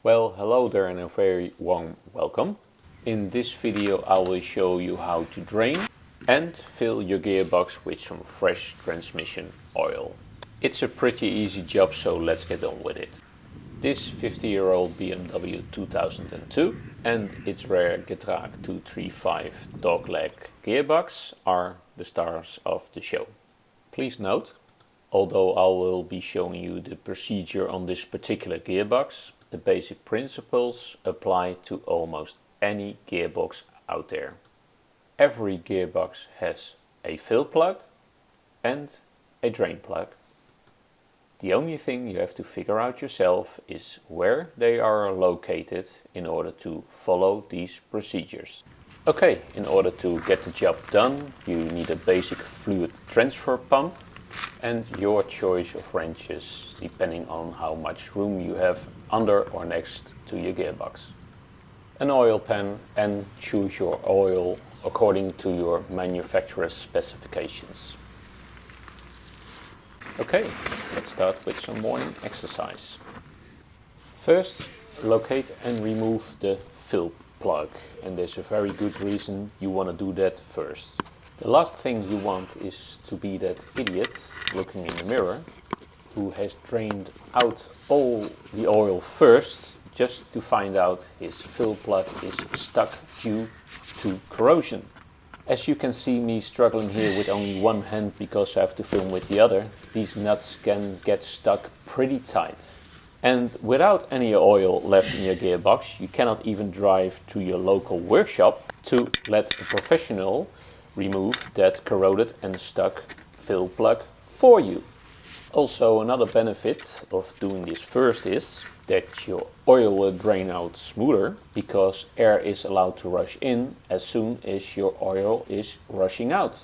Well, hello there and a very warm welcome. In this video I will show you how to drain and fill your gearbox with some fresh transmission oil. It's a pretty easy job, so let's get on with it. This 50-year-old BMW 2002 and its rare Getrag 235 Dogleg gearbox are the stars of the show. Please note, although I will be showing you the procedure on this particular gearbox, the basic principles apply to almost any gearbox out there. Every gearbox has a fill plug and a drain plug. The only thing you have to figure out yourself is where they are located in order to follow these procedures. Okay, in order to get the job done, you need a basic fluid transfer pump and your choice of wrenches depending on how much room you have under or next to your gearbox. An oil pan, and choose your oil according to your manufacturer's specifications. Okay, let's start with some morning exercise. First, locate and remove the fill plug, and there's a very good reason you want to do that first. The last thing you want is to be that idiot looking in the mirror who has drained out all the oil first just to find out his fill plug is stuck due to corrosion. As you can see me struggling here with only one hand because I have to film with the other, these nuts can get stuck pretty tight. And without any oil left in your gearbox, you cannot even drive to your local workshop to let a professional remove that corroded and stuck fill plug for you. Also, another benefit of doing this first is that your oil will drain out smoother because air is allowed to rush in as soon as your oil is rushing out.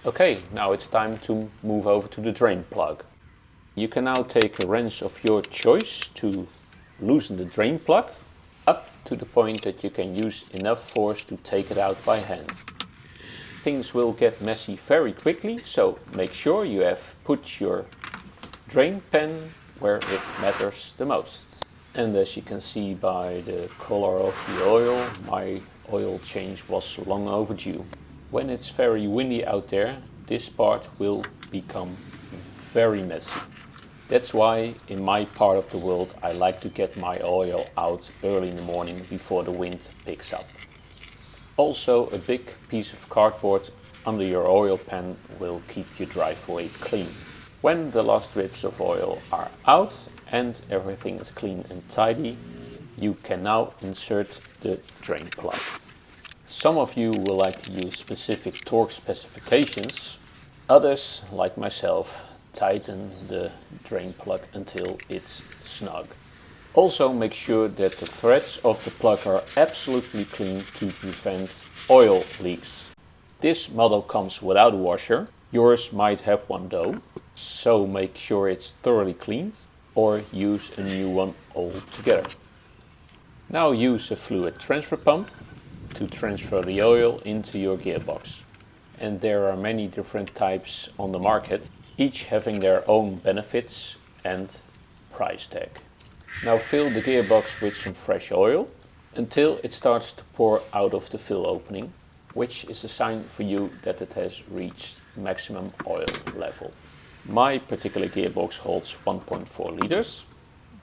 Okay, now it's time to move over to the drain plug. You can now take a wrench of your choice to loosen the drain plug up to the point that you can use enough force to take it out by hand. Things will get messy very quickly, so make sure you have put your drain pan where it matters the most. And as you can see by the color of the oil, my oil change was long overdue. When it's very windy out there, this part will become very messy. That's why in my part of the world I like to get my oil out early in the morning before the wind picks up. Also, a big piece of cardboard under your oil pan will keep your driveway clean. When the last drips of oil are out and everything is clean and tidy, you can now insert the drain plug. Some of you will like to use specific torque specifications. Others, like myself, tighten the drain plug until it's snug. Also, make sure that the threads of the plug are absolutely clean to prevent oil leaks. This model comes without a washer. Yours might have one though, so make sure it's thoroughly cleaned or use a new one altogether. Now use a fluid transfer pump to transfer the oil into your gearbox. And there are many different types on the market, each having their own benefits and price tag. Now fill the gearbox with some fresh oil until it starts to pour out of the fill opening, which is a sign for you that it has reached maximum oil level. My particular gearbox holds 1.4 liters,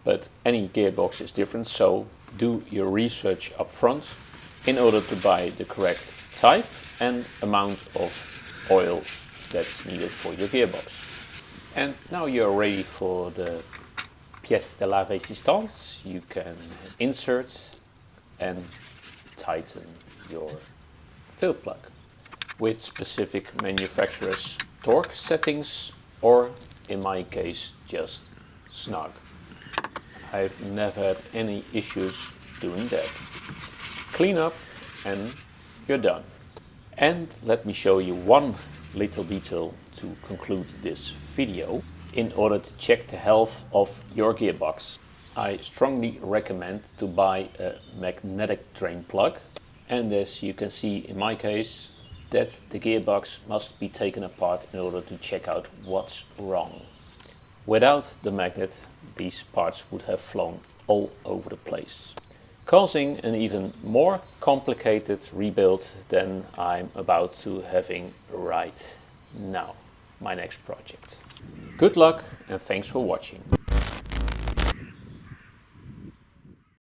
but any gearbox is different, so do your research up front in order to buy the correct type and amount of oil that's needed for your gearbox. And now you're ready for the pièce de la résistance. You can insert and tighten your fill plug with specific manufacturer's torque settings, or in my case just snug. I've never had any issues doing that. Clean up and you're done. And let me show you one little detail to conclude this video. In order to check the health of your gearbox, I strongly recommend to buy a magnetic drain plug. And as you can see in my case, that the gearbox must be taken apart in order to check out what's wrong. Without the magnet, these parts would have flown all over the place, causing an even more complicated rebuild than I'm about to having right now, my next project. Good luck and thanks for watching.